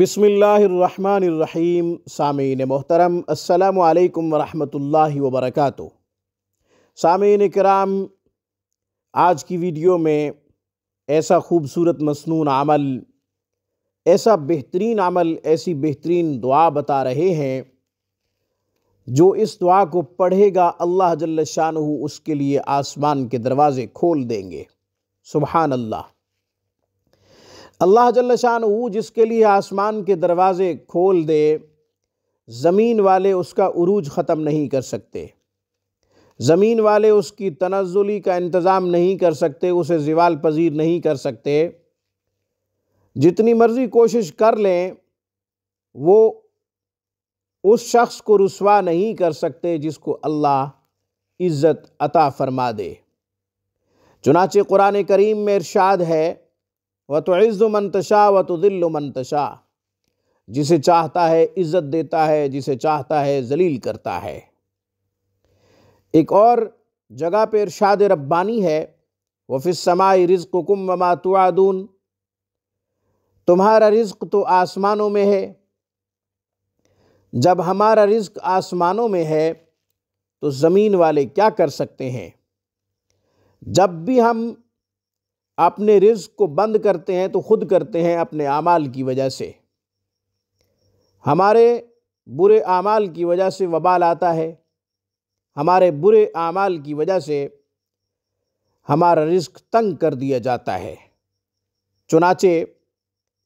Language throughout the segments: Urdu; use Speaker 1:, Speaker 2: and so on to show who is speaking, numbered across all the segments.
Speaker 1: بسم اللہ الرحمن الرحیم۔ سامعین محترم، السلام علیکم ورحمۃ اللہ وبرکاتہ۔ سامعین کرام، آج کی ویڈیو میں ایسا خوبصورت مسنون عمل، ایسا بہترین عمل، ایسی بہترین دعا بتا رہے ہیں جو اس دعا کو پڑھے گا اللہ جل شانہ اس کے لیے آسمان کے دروازے کھول دیں گے۔ سبحان اللہ۔ اللہ جل شانہ جس کے لیے آسمان کے دروازے کھول دے، زمین والے اس کا عروج ختم نہیں کر سکتے، زمین والے اس کی تنزلی کا انتظام نہیں کر سکتے، اسے زوال پذیر نہیں کر سکتے۔ جتنی مرضی کوشش کر لیں وہ اس شخص کو رسوا نہیں کر سکتے جس کو اللہ عزت عطا فرما دے۔ چنانچہ قرآن کریم میں ارشاد ہے، وَتُعِزُّ مَن تَشَاءُ وَتُذِلُّ مَن تَشَاءُ، جسے چاہتا ہے عزت دیتا ہے، جسے چاہتا ہے ذلیل کرتا ہے۔ ایک اور جگہ پہ ارشاد ربانی ہے، وَفِي السَّمَاءِ رِزْقُكُمْ وَمَا تُوعَدُونَ، تمہارا رزق تو آسمانوں میں ہے۔ جب ہمارا رزق آسمانوں میں ہے تو زمین والے کیا کر سکتے ہیں؟ جب بھی ہم اپنے رزق کو بند کرتے ہیں تو خود کرتے ہیں اپنے اعمال کی وجہ سے۔ ہمارے برے اعمال کی وجہ سے وبال آتا ہے، ہمارے برے اعمال کی وجہ سے ہمارا رزق تنگ کر دیا جاتا ہے۔ چنانچہ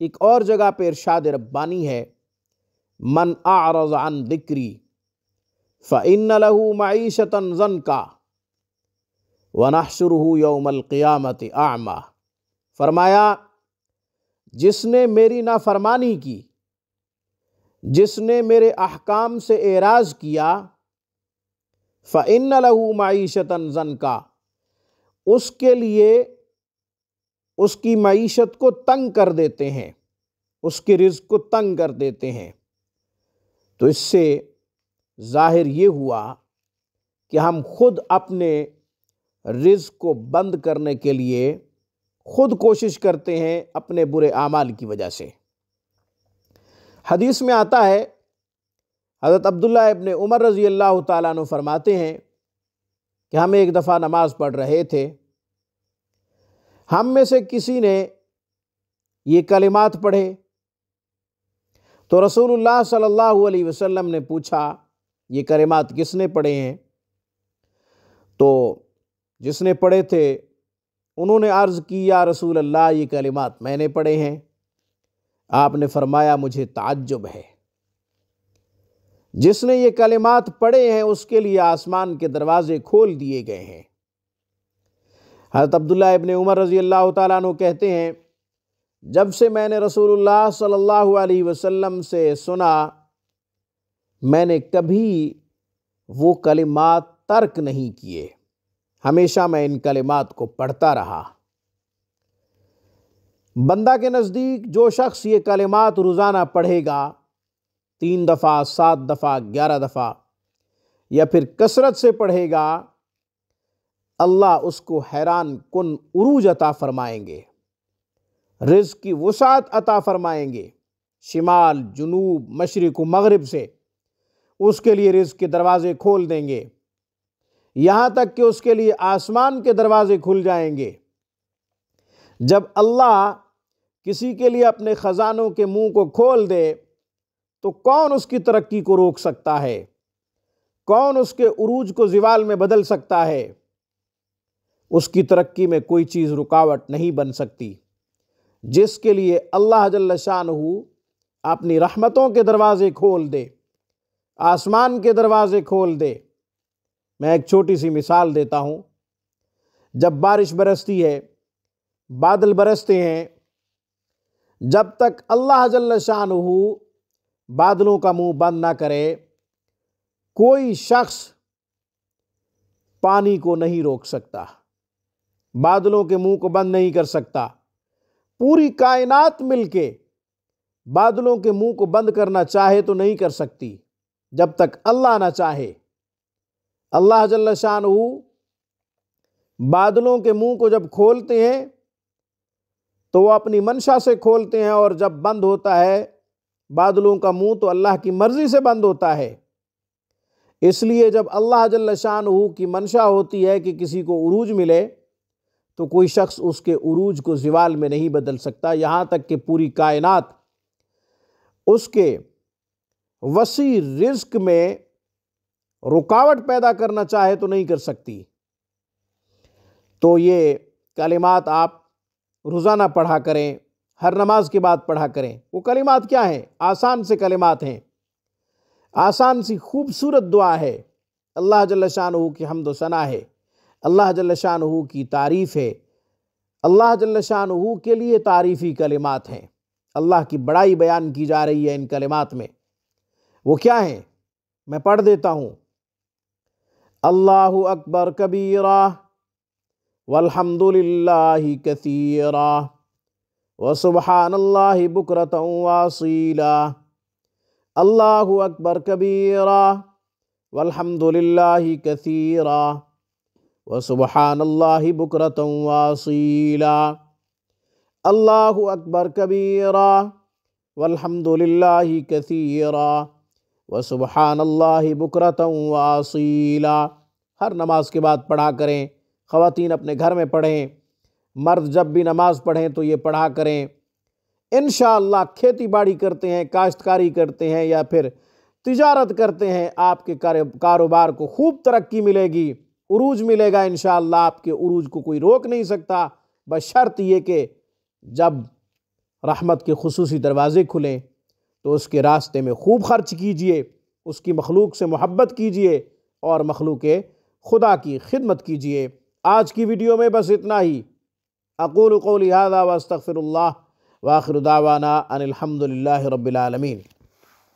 Speaker 1: ایک اور جگہ پہ ارشاد ربانی ہے، من اعرض عن ذکری فإن له معیشة ضنکا وَنَحْشُرُهُ يَوْمَ الْقِيَامَةِ أَعْمَى، فرمایا جس نے میری نافرمانی کی، جس نے میرے احکام سے اعراض کیا، فَإِنَّ لَهُ مَعِيشَةً ضَنْكَا، اس کے لیے اس کی معیشت کو تنگ کر دیتے ہیں، اس کے رزق کو تنگ کر دیتے ہیں۔ تو اس سے ظاہر یہ ہوا کہ ہم خود اپنے رزق کو بند کرنے کے لیے خود کوشش کرتے ہیں اپنے برے اعمال کی وجہ سے۔ حدیث میں آتا ہے، حضرت عبداللہ ابن عمر رضی اللہ تعالیٰ عنہ فرماتے ہیں کہ ہم ایک دفعہ نماز پڑھ رہے تھے، ہم میں سے کسی نے یہ کلمات پڑھے تو رسول اللہ صلی اللہ علیہ وسلم نے پوچھا، یہ کلمات کس نے پڑھے ہیں؟ تو جس نے پڑھے تھے انہوں نے عرض کی، یا رسول اللہ یہ کلمات میں نے پڑھے ہیں۔ آپ نے فرمایا، مجھے تعجب ہے، جس نے یہ کلمات پڑھے ہیں اس کے لیے آسمان کے دروازے کھول دیے گئے ہیں۔ حضرت عبداللہ ابن عمر رضی اللہ تعالیٰ عنہ کہتے ہیں، جب سے میں نے رسول اللہ صلی اللہ علیہ وسلم سے سنا، میں نے کبھی وہ کلمات ترک نہیں کیے، ہمیشہ میں ان کلمات کو پڑھتا رہا۔ بندہ کے نزدیک جو شخص یہ کلمات روزانہ پڑھے گا، 3 دفعہ، 7 دفعہ، 11 دفعہ، یا پھر کثرت سے پڑھے گا، اللہ اس کو حیران کن عروج عطا فرمائیں گے، رزق کی وسعت عطا فرمائیں گے، شمال، جنوب، مشرق و مغرب سے اس کے لیے رزق کے دروازے کھول دیں گے، یہاں تک کہ اس کے لیے آسمان کے دروازے کھل جائیں گے۔ جب اللہ کسی کے لیے اپنے خزانوں کے منہ کو کھول دے تو کون اس کی ترقی کو روک سکتا ہے؟ کون اس کے عروج کو زوال میں بدل سکتا ہے؟ اس کی ترقی میں کوئی چیز رکاوٹ نہیں بن سکتی۔ جس کے لیے اللہ جل شانہ اپنی رحمتوں کے دروازے کھول دے، آسمان کے دروازے کھول دے۔ میں ایک چھوٹی سی مثال دیتا ہوں، جب بارش برستی ہے، بادل برستے ہیں، جب تک اللہ جل شانہ بادلوں کا منہ بند نہ کرے، کوئی شخص پانی کو نہیں روک سکتا، بادلوں کے منہ کو بند نہیں کر سکتا۔ پوری کائنات مل کے بادلوں کے منہ کو بند کرنا چاہے تو نہیں کر سکتی جب تک اللہ نہ چاہے۔ اللہ جل شانہ بادلوں کے منہ کو جب کھولتے ہیں تو وہ اپنی منشا سے کھولتے ہیں، اور جب بند ہوتا ہے بادلوں کا منہ تو اللہ کی مرضی سے بند ہوتا ہے۔ اس لیے جب اللہ جل شانہ کی منشا ہوتی ہے کہ کسی کو عروج ملے تو کوئی شخص اس کے عروج کو زوال میں نہیں بدل سکتا، یہاں تک کہ پوری کائنات اس کے وسیع رزق میں رکاوٹ پیدا کرنا چاہے تو نہیں کر سکتی۔ تو یہ کلمات آپ روزانہ پڑھا کریں، ہر نماز کے بعد پڑھا کریں۔ وہ کلمات کیا ہیں؟ آسان سے کلمات ہیں، آسان سی خوبصورت دعا ہے، اللہ جل شانہ کی حمد و ثنا ہے، اللہ جل شانہ کی تعریف ہے، اللہ جل شانہ کے لیے تعریفی کلمات ہیں، اللہ کی بڑائی بیان کی جا رہی ہے ان کلمات میں۔ وہ کیا ہیں؟ میں پڑھ دیتا ہوں۔ اللہ اکبر کبیرہ والحمد للہ کثیرہ وسبحان اللہ بکرۃ واصیلا۔ اللہ اکبر کبیرہ والحمد للہ کثیرہ وسبحان اللہ بکرۃ واصیلا۔ اللہ اکبر کبیرہ والحمد للہ کثیرہ وسبحان اللہ بکرۃ واصیلا۔ ہر نماز کے بعد پڑھا کریں، خواتین اپنے گھر میں پڑھیں، مرد جب بھی نماز پڑھیں تو یہ پڑھا کریں۔ انشاءاللہ کھیتی باڑی کرتے ہیں، کاشتکاری کرتے ہیں یا پھر تجارت کرتے ہیں، آپ کے کاروبار کو خوب ترقی ملے گی، عروج ملے گا انشاءاللہ۔ آپ کے عروج کو کوئی روک نہیں سکتا، بشرط یہ کہ جب رحمت کے خصوصی دروازے کھلیں تو اس کے راستے میں خوب خرچ کیجئے، اس کی مخلوق سے محبت کیجئے اور مخلوق خدا کی خدمت کیجئے۔ آج کی ویڈیو میں بس اتنا ہی۔ اقول قولی ھذا واستغفر اللہ وآخر دعوانا ان الحمد للہ رب العالمین۔